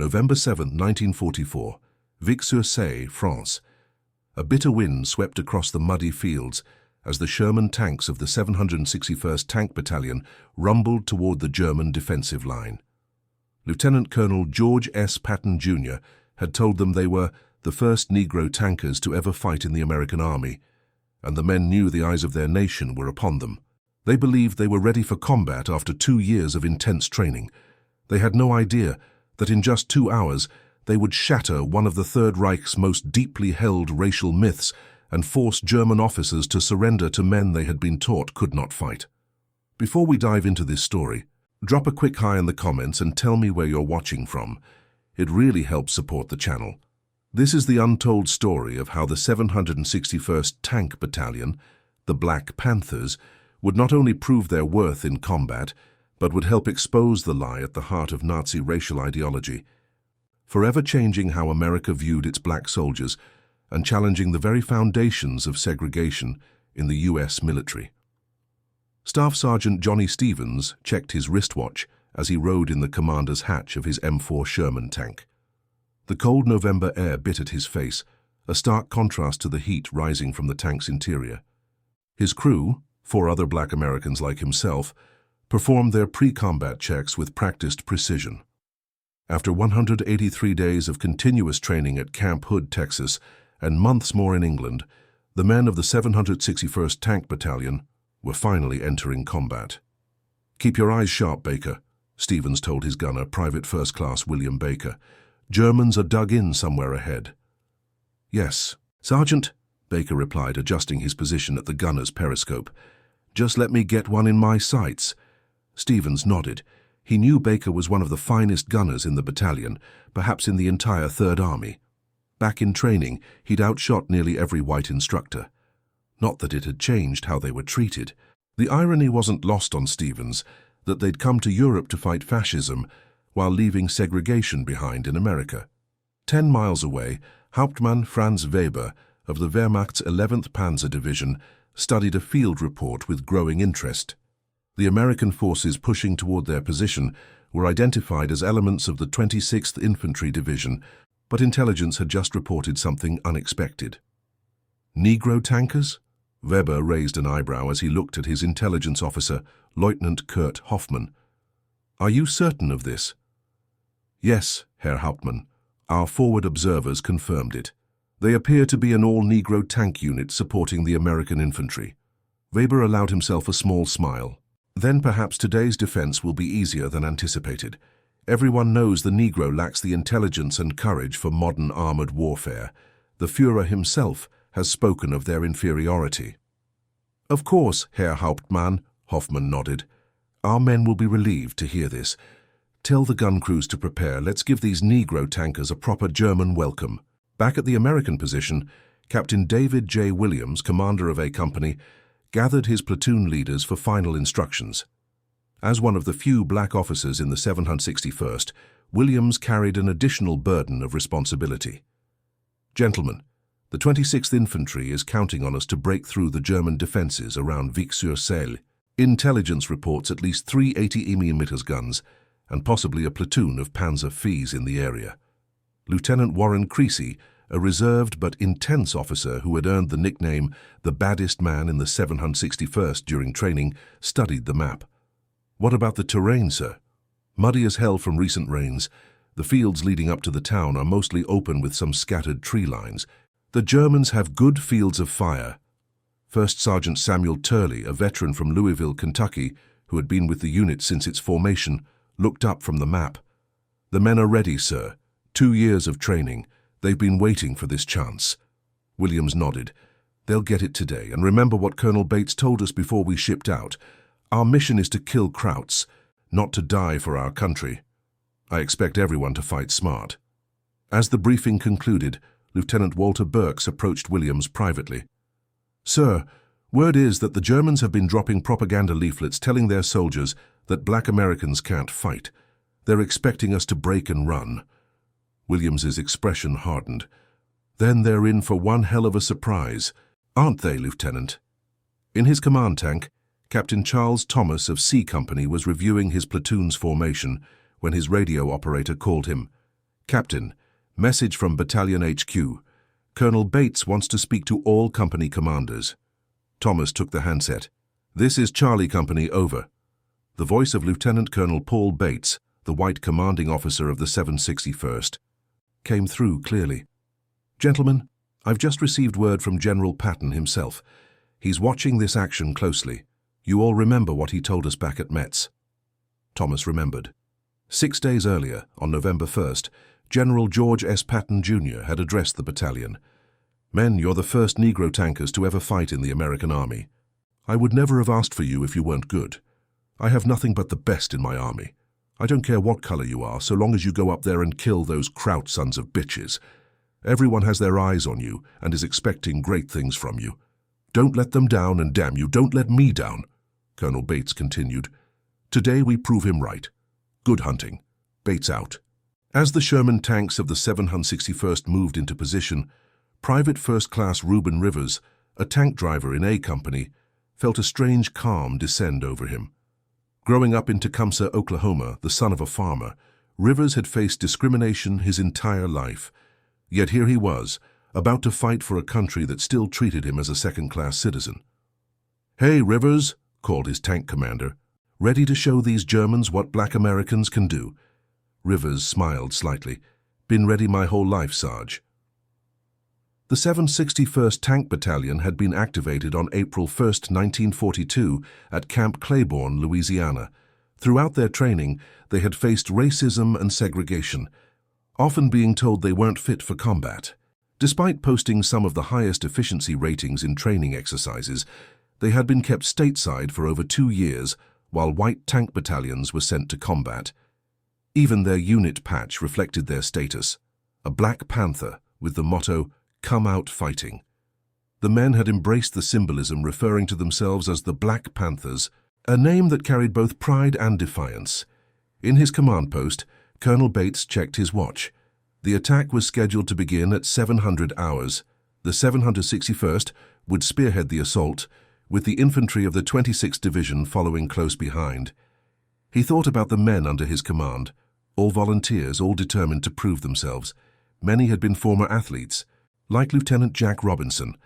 November 7, 1944, Vic-sur-Seille, France. A bitter wind swept across the muddy fields as the Sherman tanks of the 761st Tank Battalion rumbled toward the German defensive line. Lieutenant Colonel George S. Patton, Jr. had told them they were the first Negro tankers to ever fight in the American Army, and the men knew the eyes of their nation were upon them. They believed they were ready for combat after 2 years of intense training. They had no idea that in just 2 hours they would shatter one of the Third Reich's most deeply held racial myths and force German officers to surrender to men they had been taught could not fight. Before we dive into this story, drop a quick hi in the comments and tell me where you're watching from. It really helps support the channel. This is the untold story of how the 761st Tank Battalion, the Black Panthers, would not only prove their worth in combat, but would help expose the lie at the heart of Nazi racial ideology, forever changing how America viewed its black soldiers and challenging the very foundations of segregation in the U.S. military. Staff Sergeant Johnny Stevens checked his wristwatch as he rode in the commander's hatch of his M4 Sherman tank. The cold November air bit at his face, a stark contrast to the heat rising from the tank's interior. His crew, 4 other black Americans like himself, performed their pre-combat checks with practiced precision. After 183 days of continuous training at Camp Hood, Texas, and months more in England, the men of the 761st Tank Battalion were finally entering combat. "Keep your eyes sharp, Baker," Stevens told his gunner, Private First Class William Baker. "Germans are dug in somewhere ahead." "Yes, Sergeant," Baker replied, adjusting his position at the gunner's periscope. "Just let me get one in my sights." Stevens nodded. He knew Baker was one of the finest gunners in the battalion, perhaps in the entire Third Army. Back in training, he'd outshot nearly every white instructor. Not that it had changed how they were treated. The irony wasn't lost on Stevens that they'd come to Europe to fight fascism while leaving segregation behind in America. 10 miles away, Hauptmann Franz Weber of the Wehrmacht's 11th Panzer Division studied a field report with growing interest. The American forces pushing toward their position were identified as elements of the 26th Infantry Division, but intelligence had just reported something unexpected. "Negro tankers?" Weber raised an eyebrow as he looked at his intelligence officer, Lieutenant Kurt Hoffmann. "Are you certain of this?" "Yes, Herr Hauptmann. Our forward observers confirmed it. They appear to be an all-Negro tank unit supporting the American infantry." Weber allowed himself a small smile. "Then perhaps today's defense will be easier than anticipated. Everyone knows the Negro lacks the intelligence and courage for modern armored warfare. The Führer himself has spoken of their inferiority." "Of course, Herr Hauptmann," Hoffmann nodded. "Our men will be relieved to hear this. Tell the gun crews to prepare. Let's give these Negro tankers a proper German welcome." Back at the American position, Captain David J. Williams, commander of A Company, gathered his platoon leaders for final instructions. As one of the few black officers in the 761st, Williams carried an additional burden of responsibility. "Gentlemen, the 26th Infantry is counting on us to break through the German defenses around Vic-sur-Seille. Intelligence reports at least 3 80mm guns and possibly a platoon of Panzer V's in the area." Lieutenant Warren Creasy, a reserved but intense officer who had earned the nickname the baddest man in the 761st during training, studied the map. "What about the terrain, sir?" "Muddy as hell from recent rains. The fields leading up to the town are mostly open with some scattered tree lines. The Germans have good fields of fire." First Sergeant Samuel Turley, a veteran from Louisville, Kentucky, who had been with the unit since its formation, looked up from the map. "The men are ready, sir. 2 years of training. They've been waiting for this chance." Williams nodded. "They'll get it today, and remember what Colonel Bates told us before we shipped out. Our mission is to kill Krauts, not to die for our country. I expect everyone to fight smart." As the briefing concluded, Lieutenant Walter Burks approached Williams privately. "Sir, word is that the Germans have been dropping propaganda leaflets telling their soldiers that black Americans can't fight. They're expecting us to break and run." Williams's expression hardened. "Then they're in for one hell of a surprise, aren't they, Lieutenant?" In his command tank, Captain Charles Thomas of C Company was reviewing his platoon's formation when his radio operator called him. Captain, message from Battalion HQ. Colonel Bates wants to speak to all company commanders. Thomas took the handset. This is Charlie Company, over. The voice of Lieutenant Colonel Paul Bates, the white commanding officer of the 761st, came through clearly. Gentlemen, I've just received word from General Patton himself. He's watching this action closely. You all remember what he told us back at Metz. Thomas remembered. 6 days earlier, on November 1st, General George S. Patton, Jr. had addressed the battalion. Men, you're the first Negro tankers to ever fight in the American Army. I would never have asked for you if you weren't good. I have nothing but the best in my army. I don't care what color you are, so long as you go up there and kill those Kraut sons of bitches. Everyone has their eyes on you and is expecting great things from you. Don't let them down, and damn you, don't let me down, Colonel Bates continued. Today we prove him right. Good hunting. Bates out. As the Sherman tanks of the 761st moved into position, Private First Class Reuben Rivers, a tank driver in A Company, felt a strange calm descend over him. Growing up in Tecumseh, Oklahoma, the son of a farmer, Rivers had faced discrimination his entire life. Yet here he was, about to fight for a country that still treated him as a second-class citizen. "Hey, Rivers," called his tank commander, "ready to show these Germans what black Americans can do?" Rivers smiled slightly. "Been ready my whole life, Sarge." The 761st Tank Battalion had been activated on April 1, 1942, at Camp Claiborne, Louisiana. Throughout their training, they had faced racism and segregation, often being told they weren't fit for combat. Despite posting some of the highest efficiency ratings in training exercises, they had been kept stateside for over 2 years, while white tank battalions were sent to combat. Even their unit patch reflected their status, a Black Panther with the motto, "Come out fighting." The men had embraced the symbolism, referring to themselves as the Black Panthers, a name that carried both pride and defiance. In his command post, Colonel Bates checked his watch. The attack was scheduled to begin at 700 hours. The 761st would spearhead the assault, with the infantry of the 26th Division following close behind. He thought about the men under his command, all volunteers, all determined to prove themselves. Many had been former athletes, like Lieutenant Jack Robinson,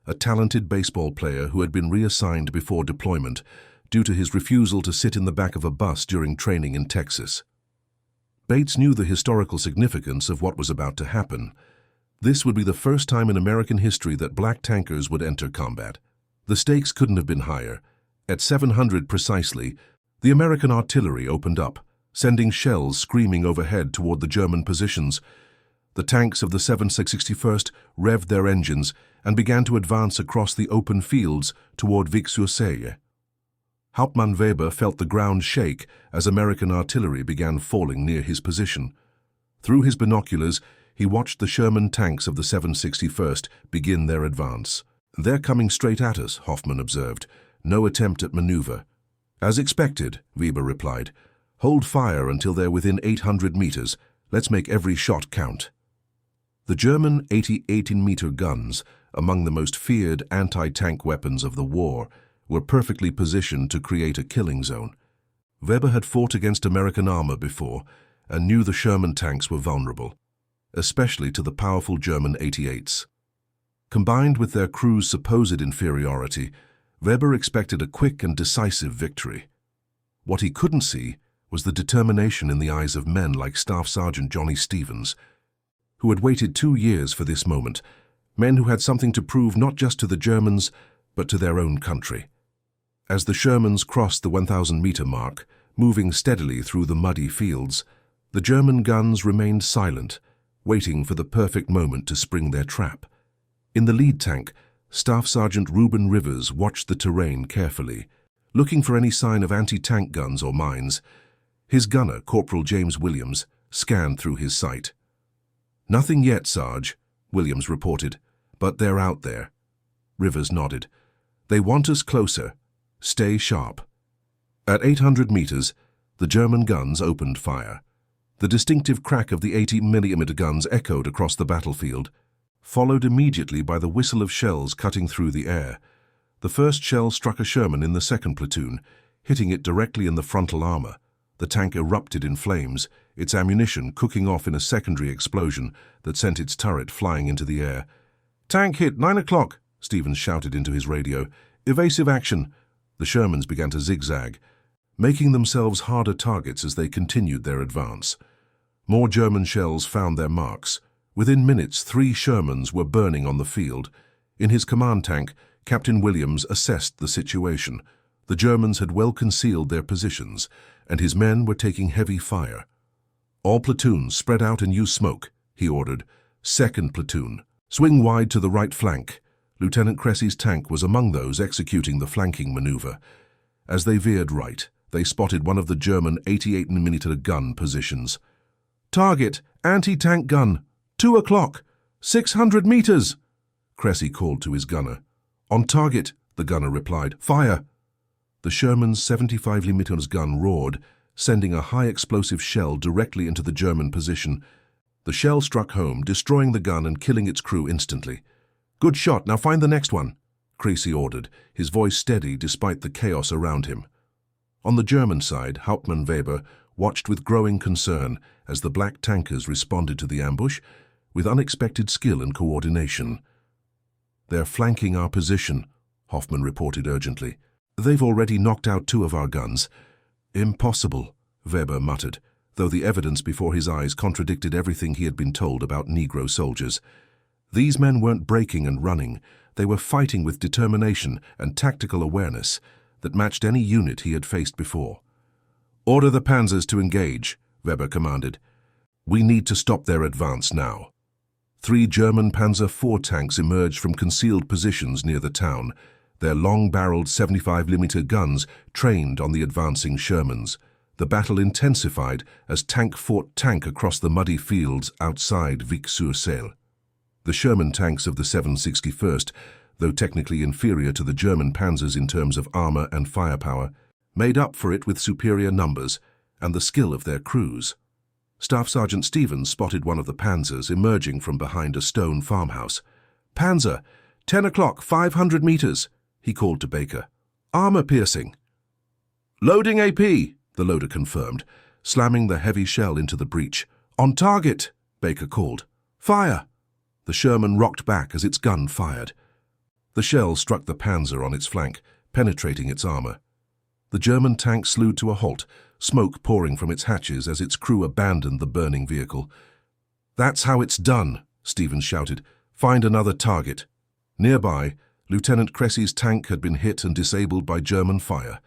a talented baseball player who had been reassigned before deployment due to his refusal to sit in the back of a bus during training in Texas. Bates knew the historical significance of what was about to happen. This would be the first time in American history that black tankers would enter combat. The stakes couldn't have been higher. At 700 precisely, the American artillery opened up, sending shells screaming overhead toward the German positions. The tanks of the 761st revved their engines and began to advance across the open fields toward Vic-sur-Seille. Hauptmann Weber felt the ground shake as American artillery began falling near his position. Through his binoculars, he watched the Sherman tanks of the 761st begin their advance. "They're coming straight at us," Hoffman observed. "No attempt at maneuver." "As expected," Weber replied. "Hold fire until they're within 800 meters. Let's make every shot count." The German 80-18-meter guns, among the most feared anti-tank weapons of the war, were perfectly positioned to create a killing zone. Weber had fought against American armor before and knew the Sherman tanks were vulnerable, especially to the powerful German 88s. Combined with their crew's supposed inferiority, Weber expected a quick and decisive victory. What he couldn't see was the determination in the eyes of men like Staff Sergeant Johnny Stevens, who had waited 2 years for this moment, men who had something to prove not just to the Germans, but to their own country. As the Shermans crossed the 1,000-meter mark, moving steadily through the muddy fields, the German guns remained silent, waiting for the perfect moment to spring their trap. In the lead tank, Staff Sergeant Reuben Rivers watched the terrain carefully, looking for any sign of anti-tank guns or mines. His gunner, Corporal James Williams, scanned through his sight. "Nothing yet, Sarge," Williams reported, "but they're out there." Rivers nodded. "They want us closer. Stay sharp." At 800 meters, the German guns opened fire. The distinctive crack of the 80-millimeter guns echoed across the battlefield, followed immediately by the whistle of shells cutting through the air. The first shell struck a Sherman in the second platoon, hitting it directly in the frontal armor. The tank erupted in flames, its ammunition cooking off in a secondary explosion that sent its turret flying into the air. "Tank hit, 9 o'clock," Stevens shouted into his radio. "Evasive action." The Shermans began to zigzag, making themselves harder targets as they continued their advance. More German shells found their marks. Within minutes, 3 Shermans were burning on the field. In his command tank, Captain Williams assessed the situation. The Germans had well concealed their positions, and his men were taking heavy fire. "All platoons, spread out and use smoke," he ordered. "Second platoon, swing wide to the right flank." Lieutenant Cressy's tank was among those executing the flanking maneuver. As they veered right, they spotted one of the German 88mm gun positions. "Target, anti-tank gun, 2 o'clock, 600 meters," Cressy called to his gunner. "On target," the gunner replied. "Fire." The Sherman's 75mm gun roared, sending a high-explosive shell directly into the German position. The shell struck home, destroying the gun and killing its crew instantly. "Good shot, now find the next one," Creasy ordered, his voice steady despite the chaos around him. On the German side, Hauptmann Weber watched with growing concern as the black tankers responded to the ambush with unexpected skill and coordination. "They're flanking our position," Hoffmann reported urgently. "They've already knocked out 2 of our guns." "Impossible," Weber muttered, though the evidence before his eyes contradicted everything he had been told about Negro soldiers. These men weren't breaking and running. They were fighting with determination and tactical awareness that matched any unit he had faced before. "Order the panzers to engage," Weber commanded. "We need to stop their advance now." 3 German Panzer IV tanks emerged from concealed positions near the town, their long-barreled 75mm guns trained on the advancing Shermans. The battle intensified as tank fought tank across the muddy fields outside Vic-sur-Seille. The Sherman tanks of the 761st, though technically inferior to the German panzers in terms of armor and firepower, made up for it with superior numbers and the skill of their crews. Staff Sergeant Stevens spotted one of the panzers emerging from behind a stone farmhouse. "Panzer, 10 o'clock, 500 meters," he called to Baker. "Armor piercing." "Loading AP," the loader confirmed, slamming the heavy shell into the breech. "On target," Baker called. "Fire." The Sherman rocked back as its gun fired. The shell struck the panzer on its flank, penetrating its armor. The German tank slewed to a halt, smoke pouring from its hatches as its crew abandoned the burning vehicle. "That's how it's done," Stevens shouted. "Find another target." Nearby, Lieutenant Cressy's tank had been hit and disabled by German fire.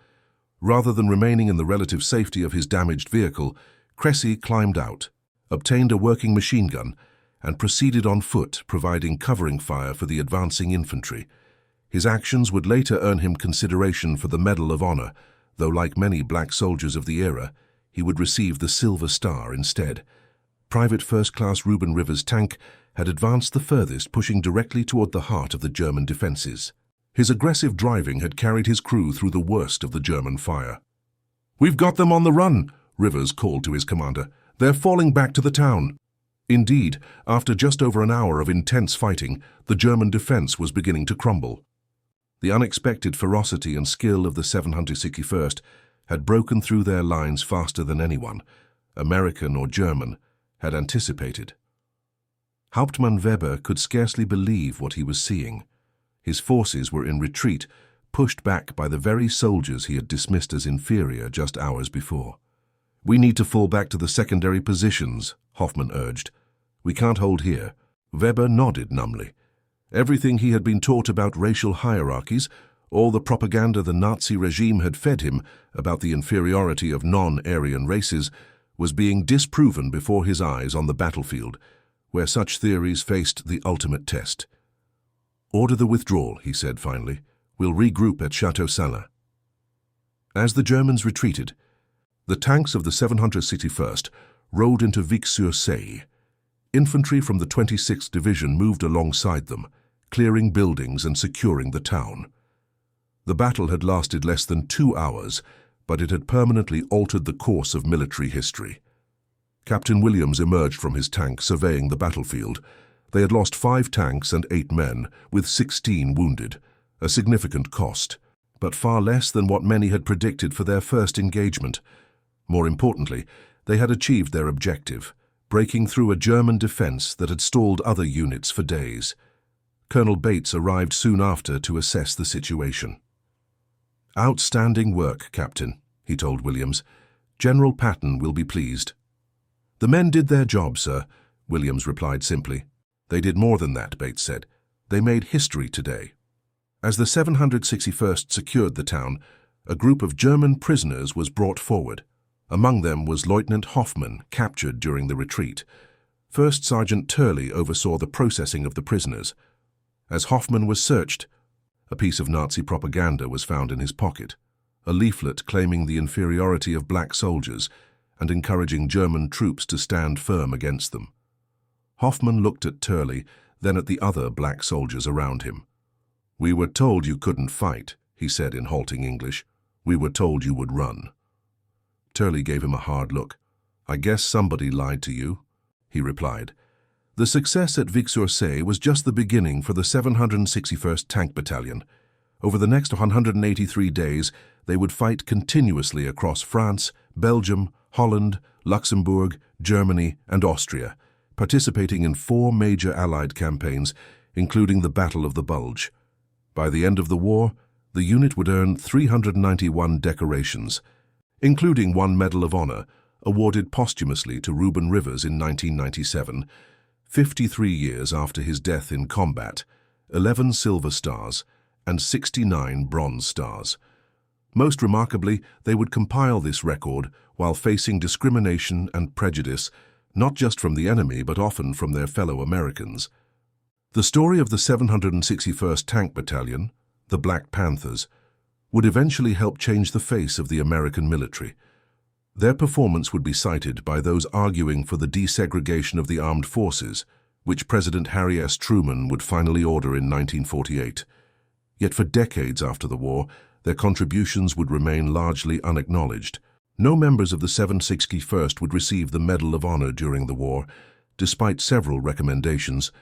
Rather than remaining in the relative safety of his damaged vehicle, Cressy climbed out, obtained a working machine gun, and proceeded on foot, providing covering fire for the advancing infantry. His actions would later earn him consideration for the Medal of Honor, though like many black soldiers of the era, he would receive the Silver Star instead. Private First Class Reuben Rivers' tank had advanced the furthest, pushing directly toward the heart of the German defenses. His aggressive driving had carried his crew through the worst of the German fire. "We've got them on the run," Rivers called to his commander. "They're falling back to the town." Indeed, after just over an hour of intense fighting, the German defense was beginning to crumble. The unexpected ferocity and skill of the 761st had broken through their lines faster than anyone, American or German, had anticipated. Hauptmann Weber could scarcely believe what he was seeing. His forces were in retreat, pushed back by the very soldiers he had dismissed as inferior just hours before. "We need to fall back to the secondary positions," Hoffmann urged. "We can't hold here." Weber nodded numbly. Everything he had been taught about racial hierarchies, all the propaganda the Nazi regime had fed him about the inferiority of non-Aryan races, was being disproven before his eyes on the battlefield, where such theories faced the ultimate test. "Order the withdrawal," he said finally. "We'll regroup at Chateau Salin." As the Germans retreated, the tanks of the 761st rode into Vic-sur-Seille. Infantry from the 26th Division moved alongside them, clearing buildings and securing the town. The battle had lasted less than 2 hours, but it had permanently altered the course of military history. Captain Williams emerged from his tank surveying the battlefield. They had lost 5 tanks and 8 men, with 16 wounded, a significant cost, but far less than what many had predicted for their first engagement. More importantly, they had achieved their objective, breaking through a German defense that had stalled other units for days. Colonel Bates arrived soon after to assess the situation. "Outstanding work, Captain," he told Williams. "General Patton will be pleased." "The men did their job, sir," Williams replied simply. "They did more than that," Bates said. "They made history today." As the 761st secured the town, a group of German prisoners was brought forward. Among them was Lieutenant Hoffmann, captured during the retreat. First Sergeant Turley oversaw the processing of the prisoners. As Hoffmann was searched, a piece of Nazi propaganda was found in his pocket, a leaflet claiming the inferiority of black soldiers and encouraging German troops to stand firm against them. Hoffmann looked at Turley, then at the other black soldiers around him. "We were told you couldn't fight," he said in halting English. "We were told you would run." Turley gave him a hard look. "I guess somebody lied to you," he replied. The success at Vic-sur-Seille was just the beginning for the 761st Tank Battalion. Over the next 183 days, they would fight continuously across France, Belgium, Holland, Luxembourg, Germany, and Austria, participating in 4 major Allied campaigns, including the Battle of the Bulge. By the end of the war, the unit would earn 391 decorations, including 1 Medal of Honor, awarded posthumously to Reuben Rivers in 1997, 53 years after his death in combat, 11 Silver Stars, and 69 Bronze Stars. Most remarkably, they would compile this record while facing discrimination and prejudice, not just from the enemy but often from their fellow Americans. The story of the 761st Tank Battalion, the Black Panthers, would eventually help change the face of the American military. Their performance would be cited by those arguing for the desegregation of the armed forces, which President Harry S. Truman would finally order in 1948. Yet for decades after the war, their contributions would remain largely unacknowledged. No members of the 761st would receive the Medal of Honor during the war, despite several recommendations.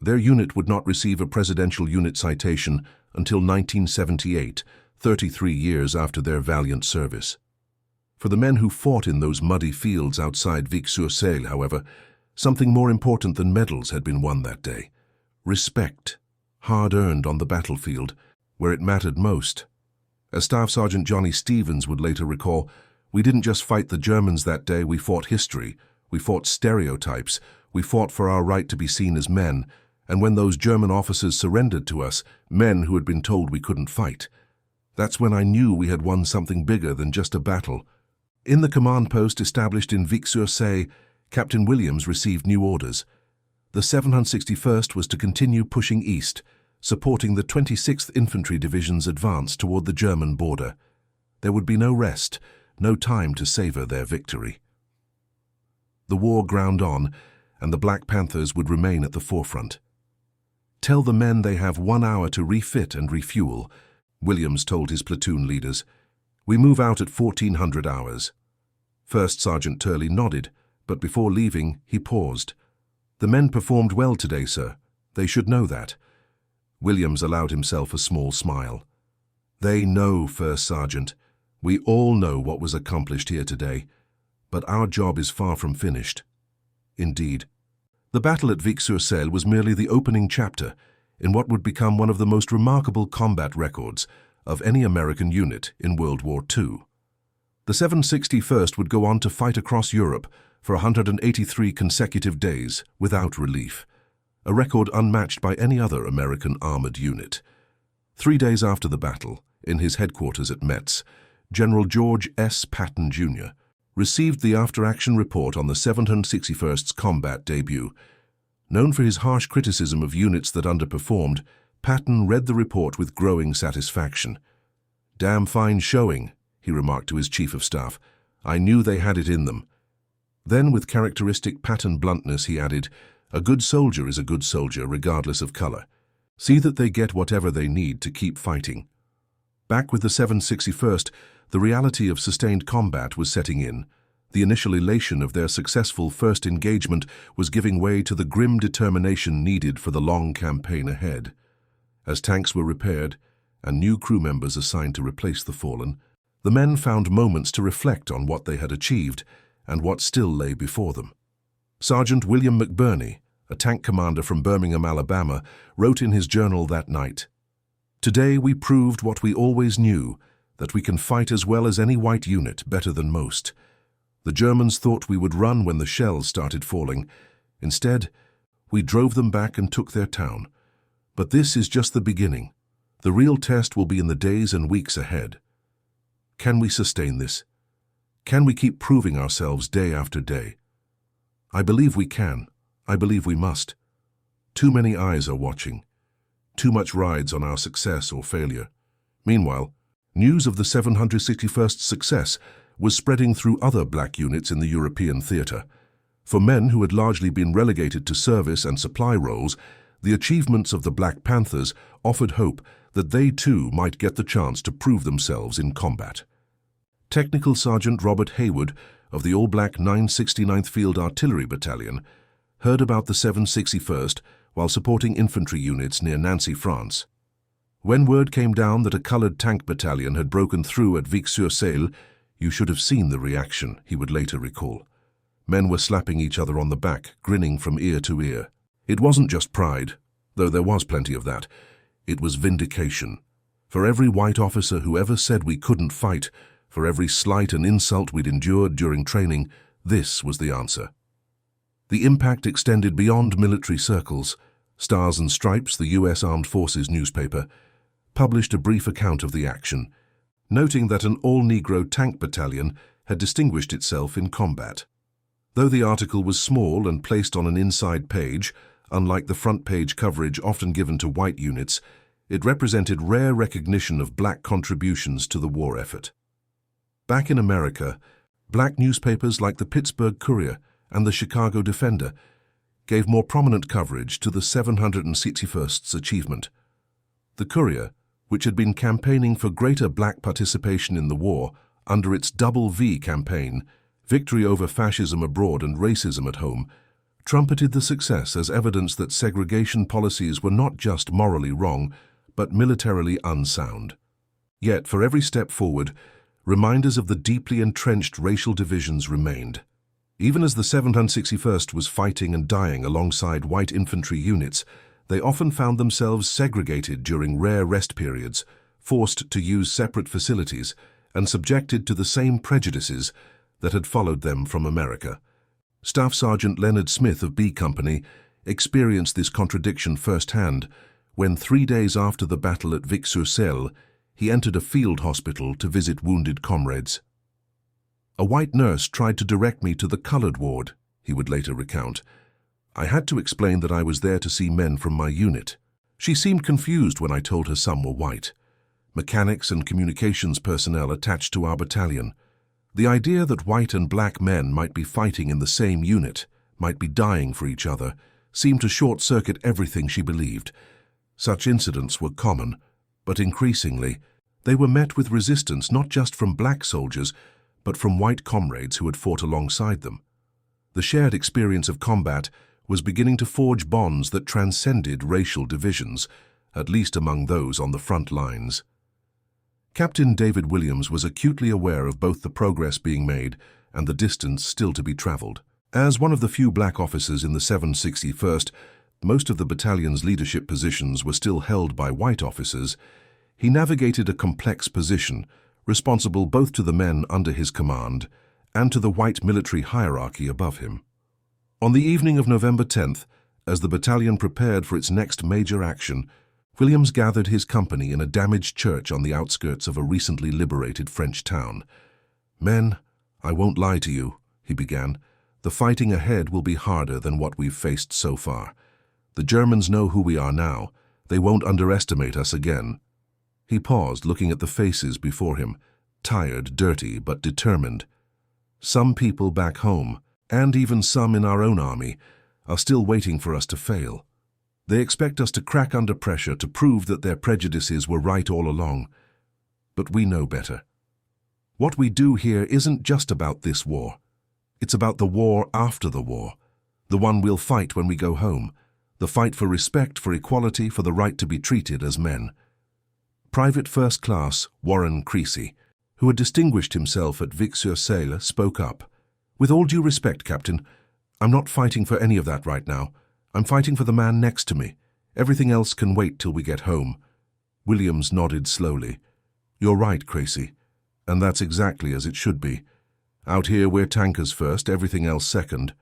Their unit would not receive a Presidential Unit Citation until 1978, 33 years after their valiant service. For the men who fought in those muddy fields outside Vic-sur-Seille, however, something more important than medals had been won that day. Respect, hard-earned on the battlefield, where it mattered most. As Staff Sergeant Johnny Stevens would later recall, "We didn't just fight the Germans that day, we fought history, we fought stereotypes, we fought for our right to be seen as men, and when those German officers surrendered to us, men who had been told we couldn't fight, that's when I knew we had won something bigger than just a battle." In the command post established in Vic-sur-Seille, Captain Williams received new orders. The 761st was to continue pushing east, supporting the 26th Infantry Division's advance toward the German border. There would be no rest, no time to savor their victory. The war ground on, and the Black Panthers would remain at the forefront. "Tell the men they have 1 hour to refit and refuel," Williams told his platoon leaders. "We move out at 1400 hours. First Sergeant Turley nodded, but before leaving, he paused. "The men performed well today, sir. They should know that." Williams allowed himself a small smile. "They know, First Sergeant. We all know what was accomplished here today, but our job is far from finished." Indeed. The battle at Vic-sur-Seille was merely the opening chapter in what would become one of the most remarkable combat records of any American unit in World War II. The 761st would go on to fight across Europe for 183 consecutive days without relief, a record unmatched by any other American armored unit. 3 days after the battle, in his headquarters at Metz, General George S. Patton, Jr. received the after-action report on the 761st's combat debut. Known for his harsh criticism of units that underperformed, Patton read the report with growing satisfaction. "Damn fine showing," he remarked to his chief of staff. "I knew they had it in them." Then, with characteristic Patton bluntness, he added, "A good soldier is a good soldier, regardless of color. See that they get whatever they need to keep fighting." Back with the 761st, the reality of sustained combat was setting in. The initial elation of their successful first engagement was giving way to the grim determination needed for the long campaign ahead. As tanks were repaired and new crew members assigned to replace the fallen, The men found moments to reflect on what they had achieved and what still lay before them. Sergeant William McBurney, a tank commander from Birmingham, Alabama, wrote in his journal that night, "Today we proved what we always knew, that we can fight as well as any white unit, better than most. The Germans thought we would run when the shells started falling. Instead, we drove them back and took their town. But this is just the beginning. The real test will be in the days and weeks ahead. Can we sustain this? Can we keep proving ourselves day after day? I believe we can. I believe we must. Too many eyes are watching. Too much rides on our success or failure." Meanwhile, news of the 761st's success was spreading through other black units in the European theatre. For men who had largely been relegated to service and supply roles, the achievements of the Black Panthers offered hope that they too might get the chance to prove themselves in combat. Technical Sergeant Robert Hayward of the all-black 969th Field Artillery Battalion heard about the 761st while supporting infantry units near Nancy, France. When word came down that a colored tank battalion had broken through at Vic-sur-Seille, "You should have seen the reaction," he would later recall. Men were slapping each other on the back, grinning from ear to ear. It wasn't just pride, though there was plenty of that. It was vindication. For every white officer who ever said we couldn't fight, for every slight and insult we'd endured during training, this was the answer. The impact extended beyond military circles. Stars and Stripes, the U.S. Armed Forces newspaper, published a brief account of the action, noting that an all-Negro tank battalion had distinguished itself in combat. Though the article was small and placed on an inside page, unlike the front-page coverage often given to white units, it represented rare recognition of black contributions to the war effort. Back in America, black newspapers like the Pittsburgh Courier and the Chicago Defender gave more prominent coverage to the 761st's achievement. The Courier, which had been campaigning for greater black participation in the war under its Double V campaign, Victory Over Fascism Abroad and Racism at Home, trumpeted the success as evidence that segregation policies were not just morally wrong, but militarily unsound. Yet, for every step forward, reminders of the deeply entrenched racial divisions remained. Even as the 761st was fighting and dying alongside white infantry units, they often found themselves segregated during rare rest periods, forced to use separate facilities, and subjected to the same prejudices that had followed them from America. Staff Sergeant Leonard Smith of B Company experienced this contradiction firsthand when 3 days after the battle at Vic-sur-Seille, he entered a field hospital to visit wounded comrades. "A white nurse tried to direct me to the colored ward," he would later recount. "I had to explain that I was there to see men from my unit. She seemed confused when I told her some were white. Mechanics and communications personnel attached to our battalion. The idea that white and black men might be fighting in the same unit, might be dying for each other, seemed to short-circuit everything she believed. Such incidents were common, but increasingly, they were met with resistance not just from black soldiers, but from white comrades who had fought alongside them. The shared experience of combat was beginning to forge bonds that transcended racial divisions, at least among those on the front lines." Captain David Williams was acutely aware of both the progress being made and the distance still to be traveled. As one of the few black officers in the 761st, most of the battalion's leadership positions were still held by white officers. He navigated a complex position, responsible both to the men under his command and to the white military hierarchy above him. On the evening of November 10th, as the battalion prepared for its next major action, Williams gathered his company in a damaged church on the outskirts of a recently liberated French town. "Men, I won't lie to you," he began. "The fighting ahead will be harder than what we've faced so far. The Germans know who we are now. They won't underestimate us again." He paused, looking at the faces before him, tired, dirty, but determined. "Some people back home, and even some in our own army, are still waiting for us to fail. They expect us to crack under pressure to prove that their prejudices were right all along. But we know better. What we do here isn't just about this war. It's about the war after the war, the one we'll fight when we go home, the fight for respect, for equality, for the right to be treated as men." Private First Class Warren Creasy, who had distinguished himself at Vic-sur-Seille, spoke up. "With all due respect, Captain, I'm not fighting for any of that right now. I'm fighting for the man next to me. Everything else can wait till we get home." Williams nodded slowly. "You're right, Creasy, and that's exactly as it should be. Out here we're tankers first, everything else second.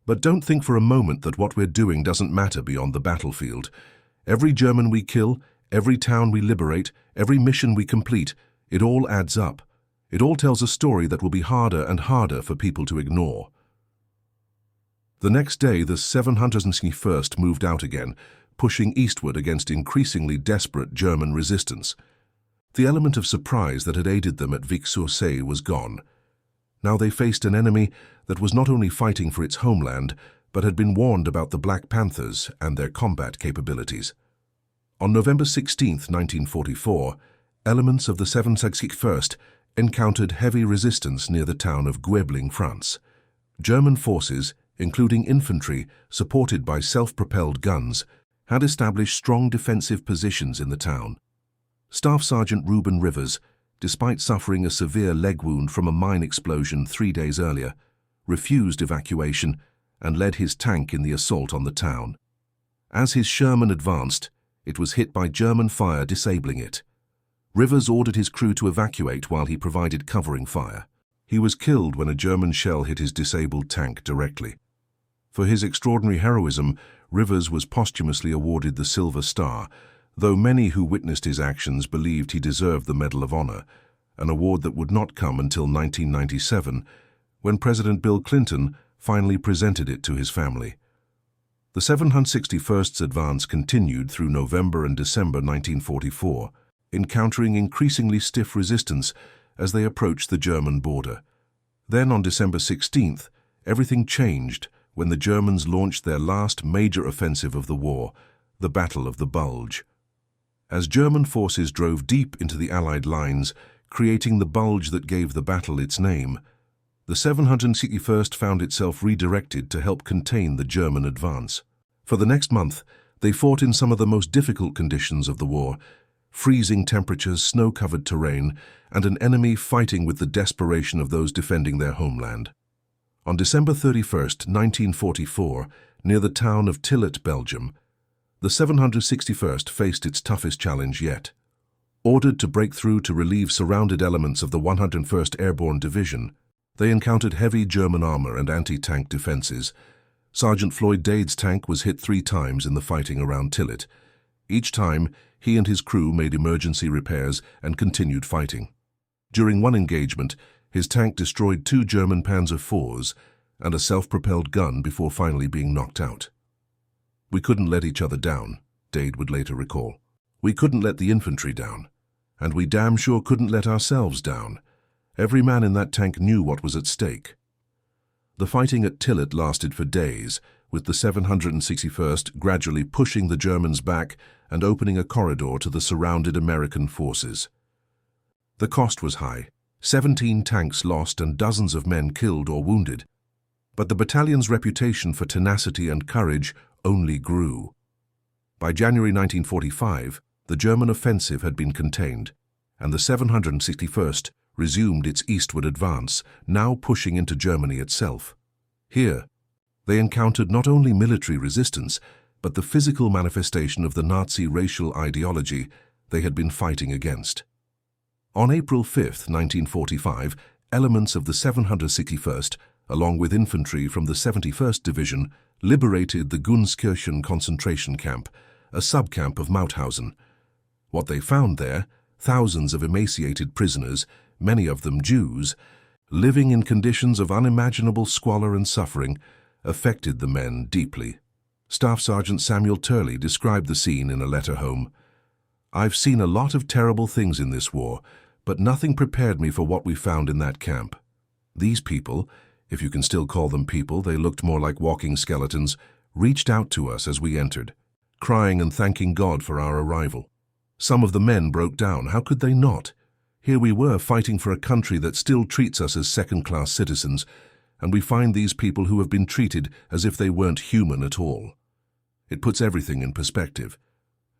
But don't think for a moment that what we're doing doesn't matter beyond the battlefield. Every German we kill, every town we liberate, every mission we complete, it all adds up. It all tells a story that will be harder and harder for people to ignore." The next day, the 761st moved out again, pushing eastward against increasingly desperate German resistance. The element of surprise that had aided them at Vic-sur-Seille was gone. Now they faced an enemy that was not only fighting for its homeland, but had been warned about the Black Panthers and their combat capabilities. On November 16, 1944, elements of the 761st encountered heavy resistance near the town of Guebling, France. German forces, including infantry supported by self-propelled guns, had established strong defensive positions in the town. Staff Sergeant Reuben Rivers, despite suffering a severe leg wound from a mine explosion 3 days earlier, refused evacuation and led his tank in the assault on the town. As his Sherman advanced, it was hit by German fire, disabling it. Rivers ordered his crew to evacuate while he provided covering fire. He was killed when a German shell hit his disabled tank directly. For his extraordinary heroism, Rivers was posthumously awarded the Silver Star, though many who witnessed his actions believed he deserved the Medal of Honor, an award that would not come until 1997, when President Bill Clinton finally presented it to his family. The 761st's advance continued through November and December 1944, encountering increasingly stiff resistance as they approached the German border. Then on December 16th, everything changed when the Germans launched their last major offensive of the war, the Battle of the Bulge. As German forces drove deep into the Allied lines, creating the bulge that gave the battle its name, the 761st found itself redirected to help contain the German advance. For the next month, they fought in some of the most difficult conditions of the war: freezing temperatures, snow-covered terrain, and an enemy fighting with the desperation of those defending their homeland. On December 31st, 1944, near the town of Tillet, Belgium, the 761st faced its toughest challenge yet. Ordered to break through to relieve surrounded elements of the 101st Airborne Division, they encountered heavy German armor and anti-tank defenses. Sergeant Floyd Dade's tank was hit 3 times in the fighting around Tillet. Each time, he and his crew made emergency repairs and continued fighting. During one engagement, his tank destroyed 2 German Panzer IVs and a self-propelled gun before finally being knocked out. "We couldn't let each other down," Dade would later recall. "We couldn't let the infantry down, and we damn sure couldn't let ourselves down. Every man in that tank knew what was at stake." The fighting at Tillet lasted for days, with the 761st gradually pushing the Germans back and opening a corridor to the surrounded American forces. The cost was high: 17 tanks lost and dozens of men killed or wounded. But the battalion's reputation for tenacity and courage only grew. By January 1945, the German offensive had been contained, and the 761st resumed its eastward advance, now pushing into Germany itself. Here, they encountered not only military resistance, but the physical manifestation of the Nazi racial ideology they had been fighting against. On April 5, 1945, elements of the 761st, along with infantry from the 71st Division, liberated the Gunskirchen concentration camp, a subcamp of Mauthausen. What they found there, thousands of emaciated prisoners, many of them Jews, living in conditions of unimaginable squalor and suffering, affected the men deeply. Staff Sergeant Samuel Turley described the scene in a letter home. "I've seen a lot of terrible things in this war, but nothing prepared me for what we found in that camp. These people, if you can still call them people, they looked more like walking skeletons, reached out to us as we entered, crying and thanking God for our arrival. Some of the men broke down. How could they not? Here we were fighting for a country that still treats us as second-class citizens, and we find these people who have been treated as if they weren't human at all." It puts everything in perspective.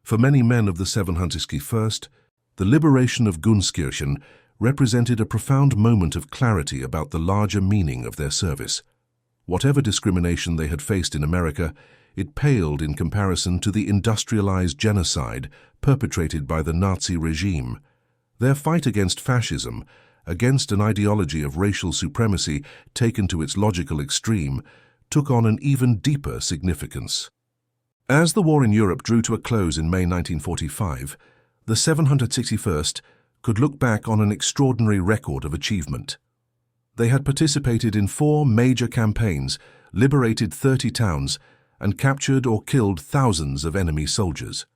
For many men of the 761st, the liberation of Gunskirchen represented a profound moment of clarity about the larger meaning of their service. Whatever discrimination they had faced in America, it paled in comparison to the industrialized genocide perpetrated by the Nazi regime. Their fight against fascism, against an ideology of racial supremacy taken to its logical extreme, took on an even deeper significance. As the war in Europe drew to a close in May 1945, the 761st could look back on an extraordinary record of achievement. They had participated in 4 major campaigns, liberated 30 towns, and captured or killed thousands of enemy soldiers.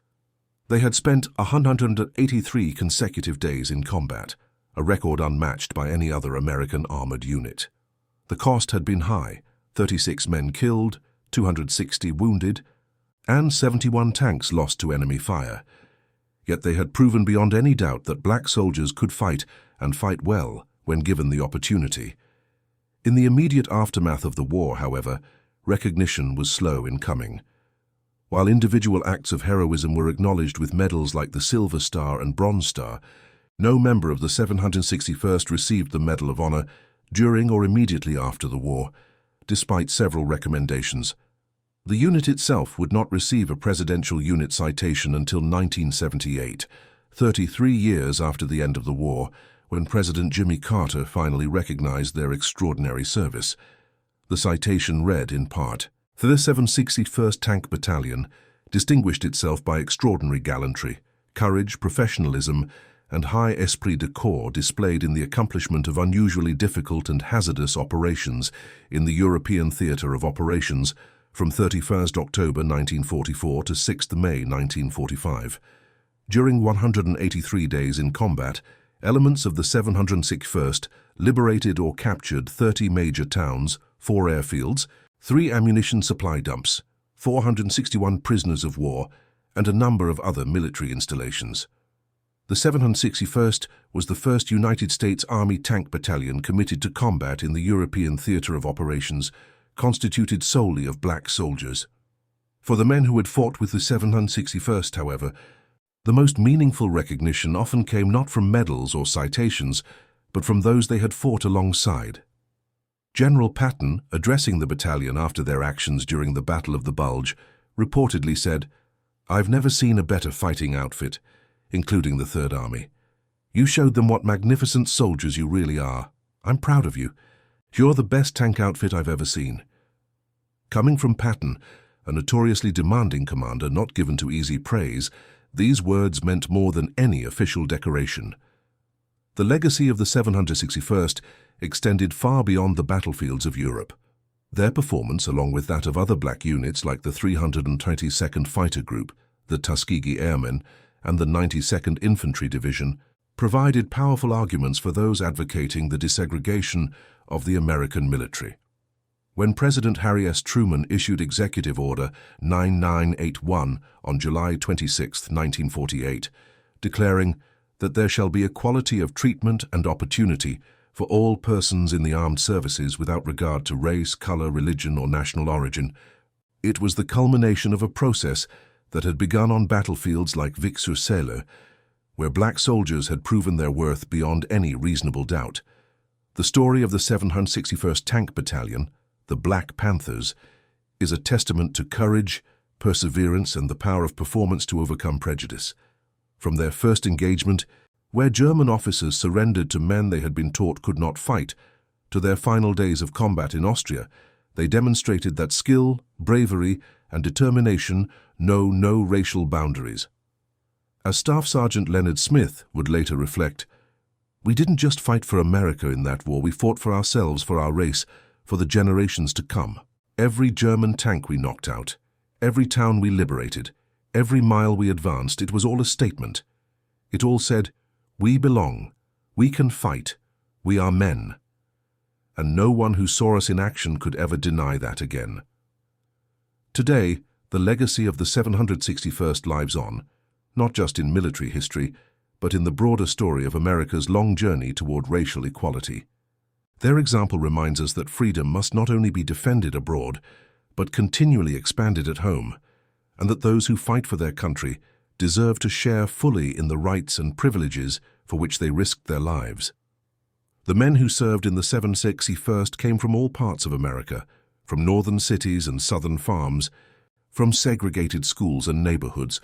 They had spent 183 consecutive days in combat, a record unmatched by any other American armored unit. The cost had been high: 36 men killed, 260 wounded, and 71 tanks lost to enemy fire. Yet they had proven beyond any doubt that black soldiers could fight, and fight well, when given the opportunity. In the immediate aftermath of the war, however, recognition was slow in coming. While individual acts of heroism were acknowledged with medals like the Silver Star and Bronze Star, no member of the 761st received the Medal of Honor during or immediately after the war, despite several recommendations. The unit itself would not receive a Presidential Unit Citation until 1978, 33 years after the end of the war, when President Jimmy Carter finally recognized their extraordinary service. The citation read, in part, "The 761st Tank Battalion distinguished itself by extraordinary gallantry, courage, professionalism, and high esprit de corps displayed in the accomplishment of unusually difficult and hazardous operations in the European theatre of operations from 31st October 1944 to 6th May 1945. During 183 days in combat, elements of the 761st liberated or captured 30 major towns, 4 airfields, 3 ammunition supply dumps, 461 prisoners of war, and a number of other military installations. The 761st was the first United States Army tank battalion committed to combat in the European theatre of operations, constituted solely of black soldiers. For the men who had fought with the 761st, however, the most meaningful recognition often came not from medals or citations, but from those they had fought alongside. General Patton, addressing the battalion after their actions during the Battle of the Bulge, reportedly said, "I've never seen a better fighting outfit, including the Third Army. You showed them what magnificent soldiers you really are. I'm proud of you. You're the best tank outfit I've ever seen." Coming from Patton, a notoriously demanding commander not given to easy praise, these words meant more than any official decoration. The legacy of the 761st extended far beyond the battlefields of Europe. Their performance, along with that of other black units like the 322nd Fighter Group, the Tuskegee Airmen, and the 92nd Infantry Division, provided powerful arguments for those advocating the desegregation of the American military. When President Harry S. Truman issued Executive Order 9981 on July 26, 1948, declaring that there shall be equality of treatment and opportunity for all persons in the armed services without regard to race, color, religion, or national origin, it was the culmination of a process that had begun on battlefields like Vic-sur-Seille, where black soldiers had proven their worth beyond any reasonable doubt. The story of the 761st Tank Battalion, the Black Panthers, is a testament to courage, perseverance, and the power of performance to overcome prejudice. From their first engagement, where German officers surrendered to men they had been taught could not fight, to their final days of combat in Austria, they demonstrated that skill, bravery, and determination know no racial boundaries. As Staff Sergeant Leonard Smith would later reflect, "We didn't just fight for America in that war, we fought for ourselves, for our race, for the generations to come. Every German tank we knocked out, every town we liberated, every mile we advanced, it was all a statement. It all said, we belong, we can fight, we are men." And no one who saw us in action could ever deny that again. Today, the legacy of the 761st lives on, not just in military history, but in the broader story of America's long journey toward racial equality. Their example reminds us that freedom must not only be defended abroad, but continually expanded at home, and that those who fight for their country deserve to share fully in the rights and privileges for which they risked their lives. The men who served in the 761st came from all parts of America, from northern cities and southern farms, from segregated schools and neighborhoods,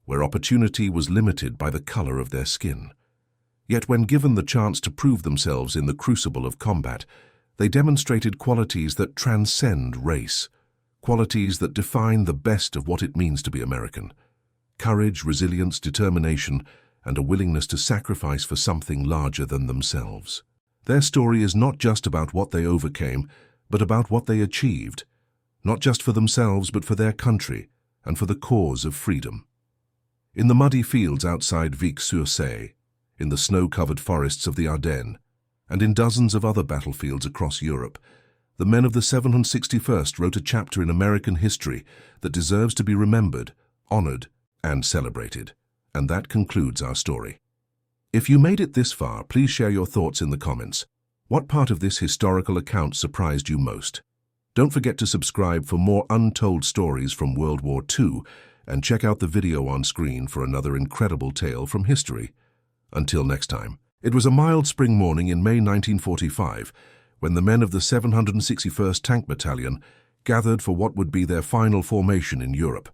where opportunity was limited by the color of their skin. Yet when given the chance to prove themselves in the crucible of combat, they demonstrated qualities that transcend race, qualities that define the best of what it means to be American: courage, resilience, determination, and a willingness to sacrifice for something larger than themselves. Their story is not just about what they overcame, but about what they achieved, not just for themselves but for their country and for the cause of freedom. In the muddy fields outside Vic-sur-Seille, in the snow-covered forests of the Ardennes, and in dozens of other battlefields across Europe, the men of the 761st wrote a chapter in American history that deserves to be remembered, honored, and celebrated. And that concludes our story. If you made it this far, please share your thoughts in the comments. What part of this historical account surprised you most? Don't forget to subscribe for more untold stories from World War II, and check out the video on screen for another incredible tale from history. Until next time. It was a mild spring morning in May 1945 when the men of the 761st Tank Battalion gathered for what would be their final formation in Europe.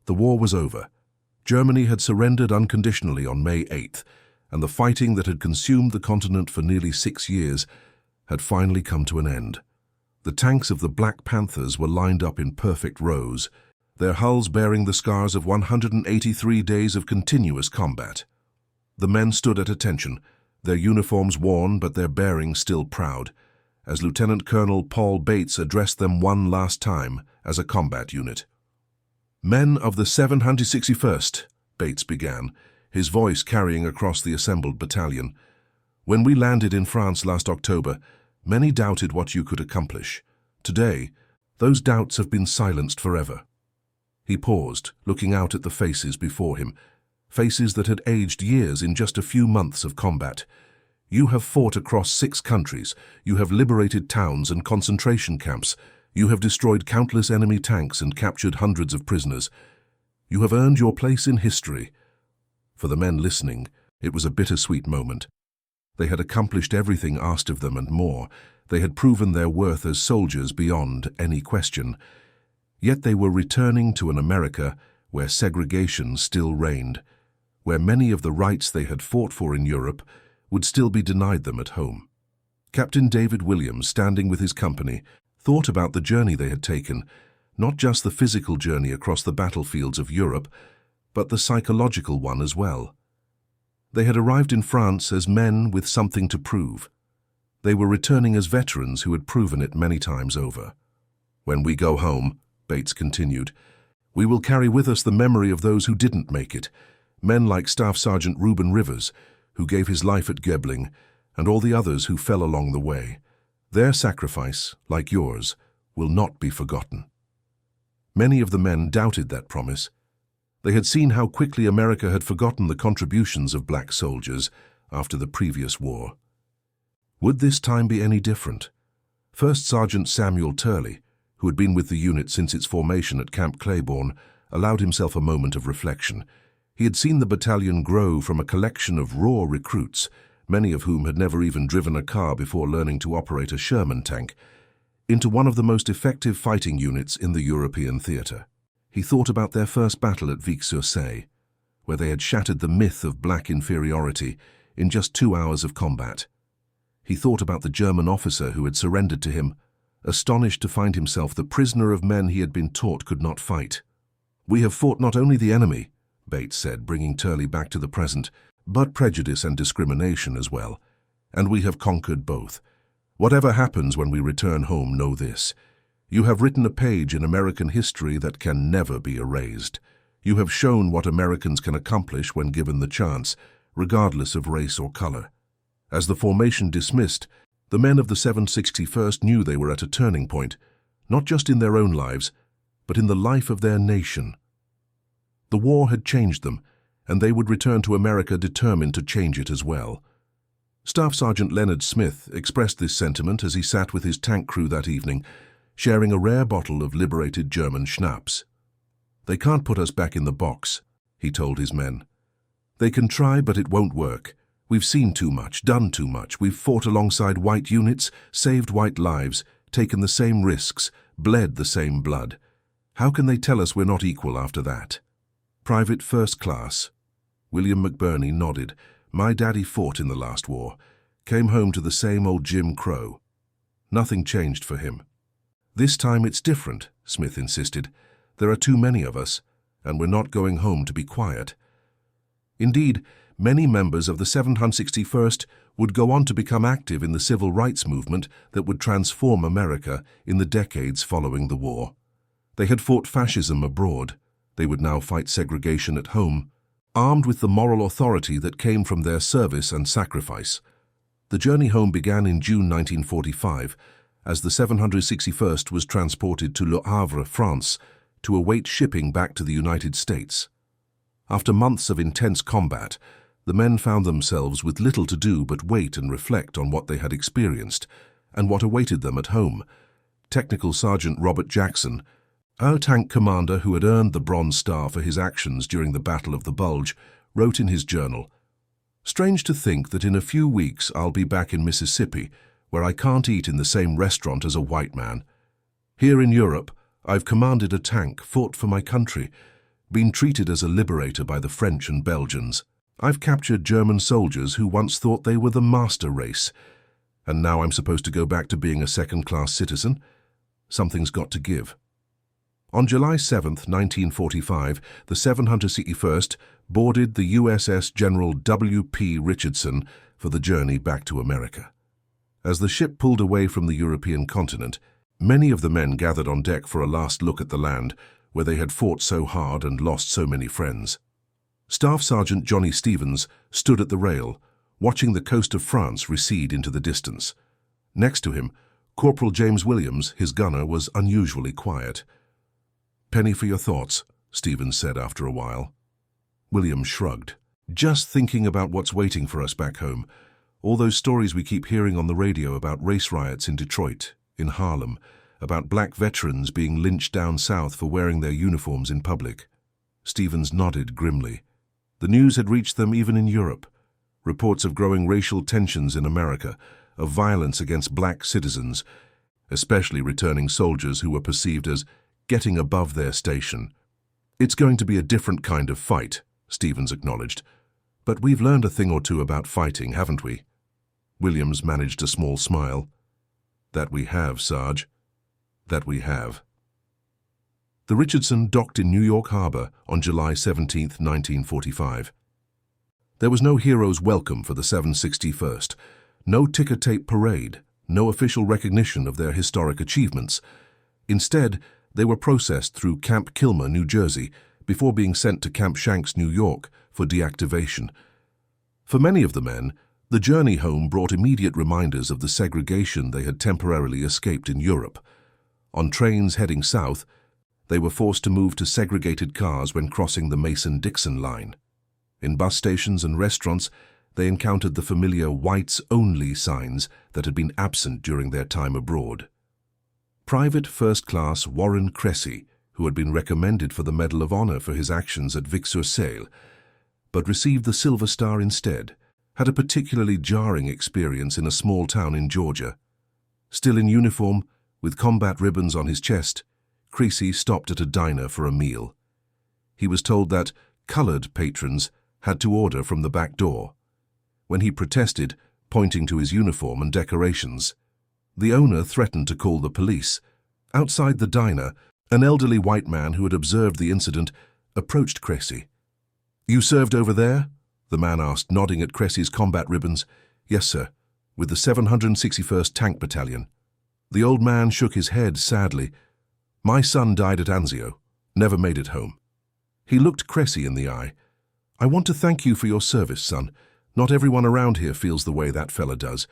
The war was over. Germany had surrendered unconditionally on May 8th, and the fighting that had consumed the continent for nearly 6 years had finally come to an end. The tanks of the Black Panthers were lined up in perfect rows, their hulls bearing the scars of 183 days of continuous combat. The men stood at attention, their uniforms worn but their bearing still proud, as Lieutenant Colonel Paul Bates addressed them one last time as a combat unit. "Men of the 761st, Bates began, his voice carrying across the assembled battalion. "When we landed in France last October, many doubted what you could accomplish. Today, those doubts have been silenced forever." He paused, looking out at the faces before him, faces that had aged years in just a few months of combat. "You have fought across 6 countries, you have liberated towns and concentration camps, you have destroyed countless enemy tanks and captured hundreds of prisoners. You have earned your place in history." For the men listening, it was a bittersweet moment. They had accomplished everything asked of them and more. They had proven their worth as soldiers beyond any question. Yet they were returning to an America where segregation still reigned, where many of the rights they had fought for in Europe would still be denied them at home. Captain David Williams, standing with his company, thought about the journey they had taken, not just the physical journey across the battlefields of Europe, but the psychological one as well. They had arrived in France as men with something to prove. They were returning as veterans who had proven it many times over. "When we go home," Bates continued, "we will carry with us the memory of those who didn't make it, men like Staff Sergeant Reuben Rivers, who gave his life at Gebling, and all the others who fell along the way. Their sacrifice, like yours, will not be forgotten." Many of the men doubted that promise. They had seen how quickly America had forgotten the contributions of black soldiers after the previous war. Would this time be any different? First Sergeant Samuel Turley, who had been with the unit since its formation at Camp Claiborne, allowed himself a moment of reflection. He had seen the battalion grow from a collection of raw recruits, many of whom had never even driven a car before learning to operate a Sherman tank, into one of the most effective fighting units in the European theater. He thought about their first battle at Vic-sur-Seille, where they had shattered the myth of black inferiority in just 2 hours of combat. He thought about the German officer who had surrendered to him, astonished to find himself the prisoner of men he had been taught could not fight. "We have fought not only the enemy," Bates said, bringing Turley back to the present, "but prejudice and discrimination as well. And we have conquered both. Whatever happens when we return home, know this. You have written a page in American history that can never be erased. You have shown what Americans can accomplish when given the chance, regardless of race or color." As the formation dismissed, the men of the 761st knew they were at a turning point, not just in their own lives, but in the life of their nation. The war had changed them, and they would return to America determined to change it as well. Staff Sergeant Leonard Smith expressed this sentiment as he sat with his tank crew that evening, sharing a rare bottle of liberated German schnapps. "They can't put us back in the box," he told his men. "They can try, but it won't work. We've seen too much, done too much. We've fought alongside white units, saved white lives, taken the same risks, bled the same blood. How can they tell us we're not equal after that? Private First Class. William McBurney nodded. My daddy fought in the last war. Came home to the same old Jim Crow. Nothing changed for him. This time it's different, Smith insisted. There are too many of us, and we're not going home to be quiet. Indeed, many members of the 761st would go on to become active in the civil rights movement that would transform America in the decades following the war. They had fought fascism abroad. They would now fight segregation at home, armed with the moral authority that came from their service and sacrifice. The journey home began in June 1945, as the 761st was transported to Le Havre, France, to await shipping back to the United States. After months of intense combat, the men found themselves with little to do but wait and reflect on what they had experienced and what awaited them at home. Technical Sergeant Robert Jackson, our tank commander who had earned the Bronze Star for his actions during the Battle of the Bulge, wrote in his journal, "Strange to think that in a few weeks I'll be back in Mississippi, where I can't eat in the same restaurant as a white man. Here in Europe, I've commanded a tank, fought for my country, been treated as a liberator by the French and Belgians. I've captured German soldiers who once thought they were the master race. And now I'm supposed to go back to being a second-class citizen? Something's got to give." On July 7, 1945, the 761st boarded the USS General W.P. Richardson for the journey back to America. As the ship pulled away from the European continent, many of the men gathered on deck for a last look at the land where they had fought so hard and lost so many friends. Staff Sergeant Johnny Stevens stood at the rail, watching the coast of France recede into the distance. Next to him, Corporal James Williams, his gunner, was unusually quiet. "Penny for your thoughts," Stevens said after a while. Williams shrugged. "Just thinking about what's waiting for us back home. All those stories we keep hearing on the radio about race riots in Detroit, in Harlem, about black veterans being lynched down south for wearing their uniforms in public." Stevens nodded grimly. The news had reached them even in Europe. Reports of growing racial tensions in America, of violence against black citizens, especially returning soldiers who were perceived as getting above their station. "It's going to be a different kind of fight," Stevens acknowledged. "But we've learned a thing or two about fighting, haven't we?" Williams managed a small smile. "That we have, Sarge. That we have." The Richardson docked in New York Harbor on July 17, 1945. There was no hero's welcome for the 761st, no ticker-tape parade, no official recognition of their historic achievements. Instead, they were processed through Camp Kilmer, New Jersey, before being sent to Camp Shanks, New York, for deactivation. For many of the men, the journey home brought immediate reminders of the segregation they had temporarily escaped in Europe. On trains heading south, they were forced to move to segregated cars when crossing the Mason-Dixon line. In bus stations and restaurants, they encountered the familiar whites-only signs that had been absent during their time abroad. Private First Class Warren Cressy, who had been recommended for the Medal of Honor for his actions at Vic-sur-Seille, but received the Silver Star instead, had a particularly jarring experience in a small town in Georgia. Still in uniform, with combat ribbons on his chest, Cressy stopped at a diner for a meal. He was told that colored patrons had to order from the back door. When he protested, pointing to his uniform and decorations, the owner threatened to call the police. Outside the diner, an elderly white man who had observed the incident approached Cressy. "You served over there?" the man asked, nodding at Cressy's combat ribbons. "Yes, sir, with the 761st Tank Battalion." The old man shook his head sadly. "My son died at Anzio, never made it home." He looked Cressy in the eye. "I want to thank you for your service, son. Not everyone around here feels the way that fella does."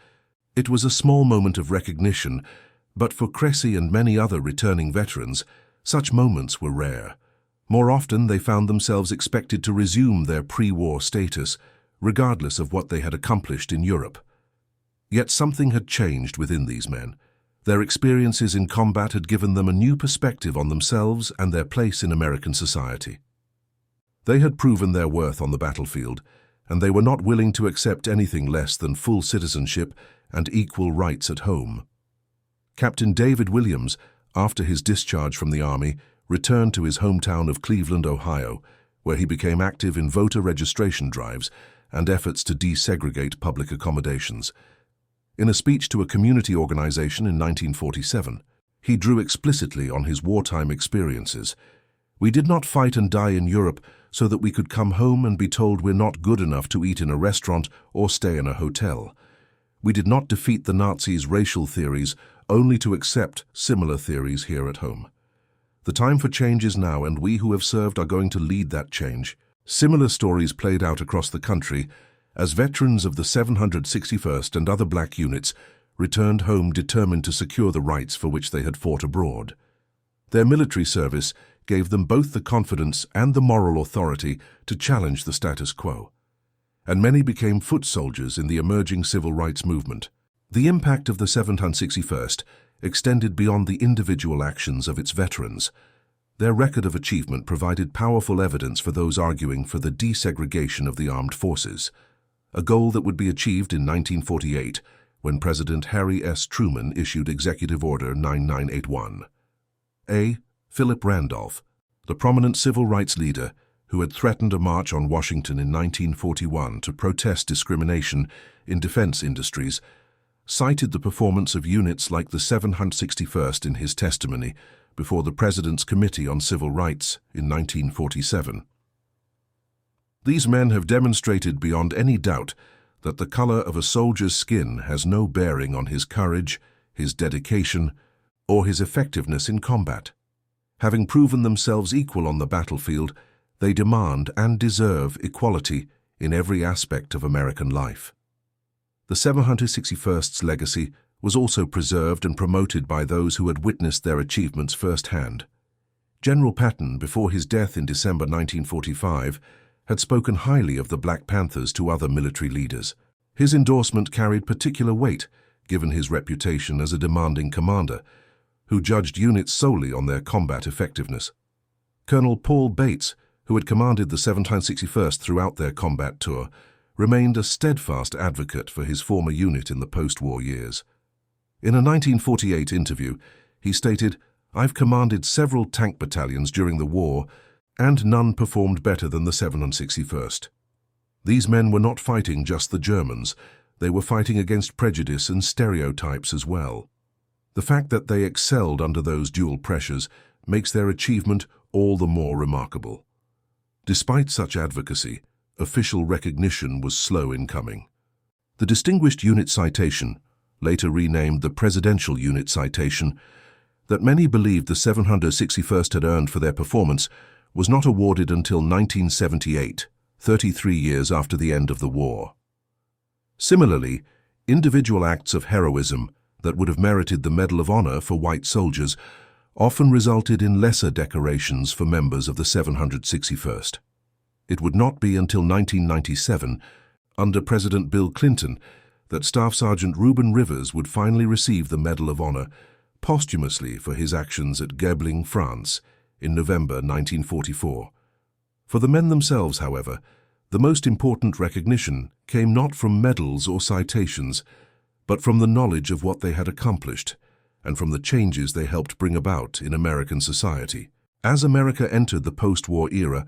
It was a small moment of recognition, but for Cressy and many other returning veterans, such moments were rare. More often, they found themselves expected to resume their pre-war status, regardless of what they had accomplished in Europe. Yet something had changed within these men. Their experiences in combat had given them a new perspective on themselves and their place in American society. They had proven their worth on the battlefield, and they were not willing to accept anything less than full citizenship and equal rights at home. Captain David Williams, after his discharge from the Army, returned to his hometown of Cleveland, Ohio, where he became active in voter registration drives and efforts to desegregate public accommodations. In a speech to a community organization in 1947, he drew explicitly on his wartime experiences. "We did not fight and die in Europe so that we could come home and be told we're not good enough to eat in a restaurant or stay in a hotel. We did not defeat the Nazis' racial theories only to accept similar theories here at home. The time for change is now, and we who have served are going to lead that change." Similar stories played out across the country as veterans of the 761st and other black units returned home determined to secure the rights for which they had fought abroad. Their military service gave them both the confidence and the moral authority to challenge the status quo, and many became foot soldiers in the emerging civil rights movement. The impact of the 761st extended beyond the individual actions of its veterans. Their record of achievement provided powerful evidence for those arguing for the desegregation of the armed forces, a goal that would be achieved in 1948 when President Harry S. Truman issued Executive Order 9981. A. Philip Randolph, the prominent civil rights leader who had threatened a march on Washington in 1941 to protest discrimination in defense industries, cited the performance of units like the 761st in his testimony before the President's Committee on Civil Rights in 1947. "These men have demonstrated beyond any doubt that the color of a soldier's skin has no bearing on his courage, his dedication, or his effectiveness in combat. Having proven themselves equal on the battlefield, they demand and deserve equality in every aspect of American life." The 761st's legacy was also preserved and promoted by those who had witnessed their achievements firsthand. General Patton, before his death in December 1945, had spoken highly of the Black Panthers to other military leaders. His endorsement carried particular weight, given his reputation as a demanding commander, who judged units solely on their combat effectiveness. Colonel Paul Bates, who had commanded the 761st throughout their combat tour, remained a steadfast advocate for his former unit in the post-war years. In a 1948 interview, he stated, "I've commanded several tank battalions during the war, and none performed better than the 761st. These men were not fighting just the Germans, they were fighting against prejudice and stereotypes as well. The fact that they excelled under those dual pressures makes their achievement all the more remarkable." Despite such advocacy, official recognition was slow in coming. The Distinguished Unit Citation, later renamed the Presidential Unit Citation, that many believed the 761st had earned for their performance, was not awarded until 1978, 33 years after the end of the war. Similarly, individual acts of heroism that would have merited the Medal of Honor for white soldiers often resulted in lesser decorations for members of the 761st. It would not be until 1997, under President Bill Clinton, that Staff Sergeant Reuben Rivers would finally receive the Medal of Honor posthumously for his actions at Gebling, France, in November 1944. For the men themselves, however, the most important recognition came not from medals or citations, but from the knowledge of what they had accomplished and from the changes they helped bring about in American society. As America entered the post-war era,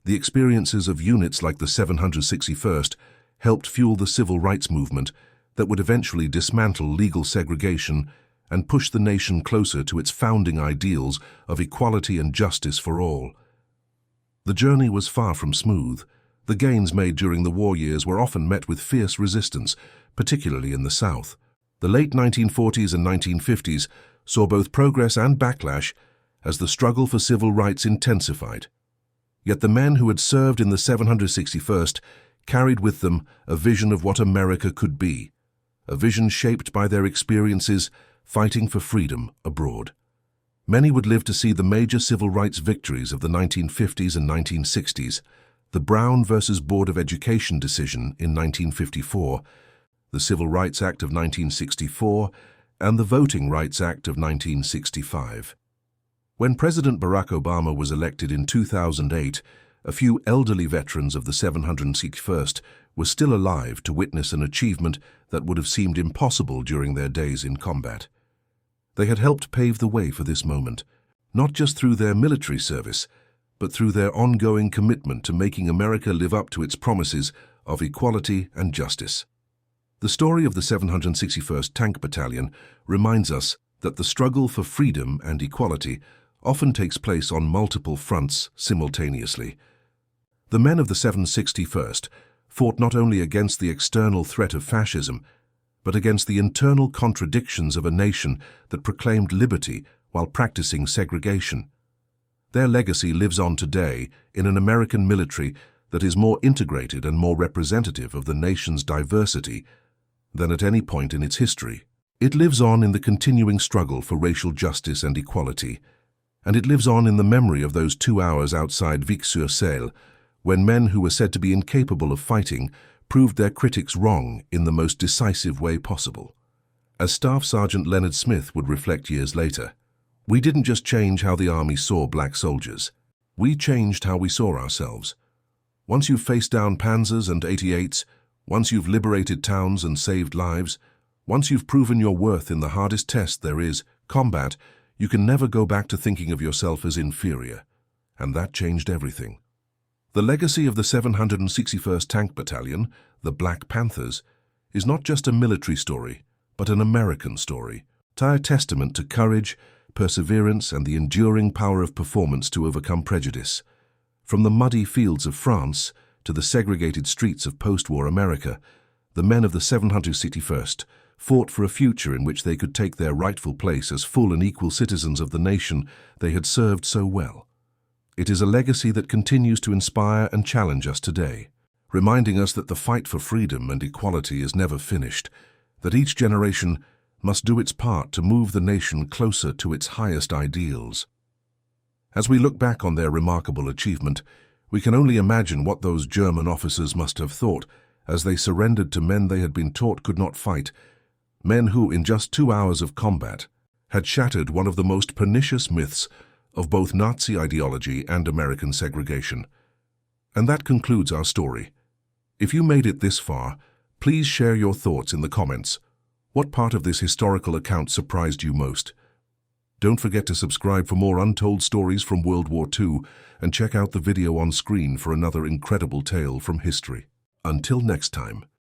the experiences of units like the 761st helped fuel the civil rights movement that would eventually dismantle legal segregation and push the nation closer to its founding ideals of equality and justice for all. The journey was far from smooth. The gains made during the war years were often met with fierce resistance, particularly in the South. The late 1940s and 1950s saw both progress and backlash as the struggle for civil rights intensified. Yet the men who had served in the 761st carried with them a vision of what America could be, a vision shaped by their experiences fighting for freedom abroad. Many would live to see the major civil rights victories of the 1950s and 1960s, the Brown versus Board of Education decision in 1954, the Civil Rights Act of 1964, and the Voting Rights Act of 1965. When President Barack Obama was elected in 2008, a few elderly veterans of the 761st were still alive to witness an achievement that would have seemed impossible during their days in combat. They had helped pave the way for this moment, not just through their military service, but through their ongoing commitment to making America live up to its promises of equality and justice. The story of the 761st Tank Battalion reminds us that the struggle for freedom and equality often takes place on multiple fronts simultaneously. The men of the 761st fought not only against the external threat of fascism, but against the internal contradictions of a nation that proclaimed liberty while practicing segregation. Their legacy lives on today in an American military that is more integrated and more representative of the nation's diversity than at any point in its history. It lives on in the continuing struggle for racial justice and equality, and it lives on in the memory of those 2 hours outside Vic-sur-Seille, when men who were said to be incapable of fighting proved their critics wrong in the most decisive way possible. As Staff Sergeant Leonard Smith would reflect years later, "We didn't just change how the army saw black soldiers. We changed how we saw ourselves. Once you've faced down Panzers and 88s, once you've liberated towns and saved lives, once you've proven your worth in the hardest test there is, combat, you can never go back to thinking of yourself as inferior." And that changed everything. The legacy of the 761st Tank Battalion, the Black Panthers, is not just a military story, but an American story, a testament to courage, perseverance, and the enduring power of performance to overcome prejudice. From the muddy fields of France to the segregated streets of post-war America, the men of the 761st fought for a future in which they could take their rightful place as full and equal citizens of the nation they had served so well. It is a legacy that continues to inspire and challenge us today, reminding us that the fight for freedom and equality is never finished, that each generation must do its part to move the nation closer to its highest ideals. As we look back on their remarkable achievement, we can only imagine what those German officers must have thought as they surrendered to men they had been taught could not fight, men who, in just 2 hours of combat, had shattered one of the most pernicious myths of both Nazi ideology and American segregation. And that concludes our story. If you made it this far, please share your thoughts in the comments. What part of this historical account surprised you most? Don't forget to subscribe for more untold stories from World War II and check out the video on screen for another incredible tale from history. Until next time.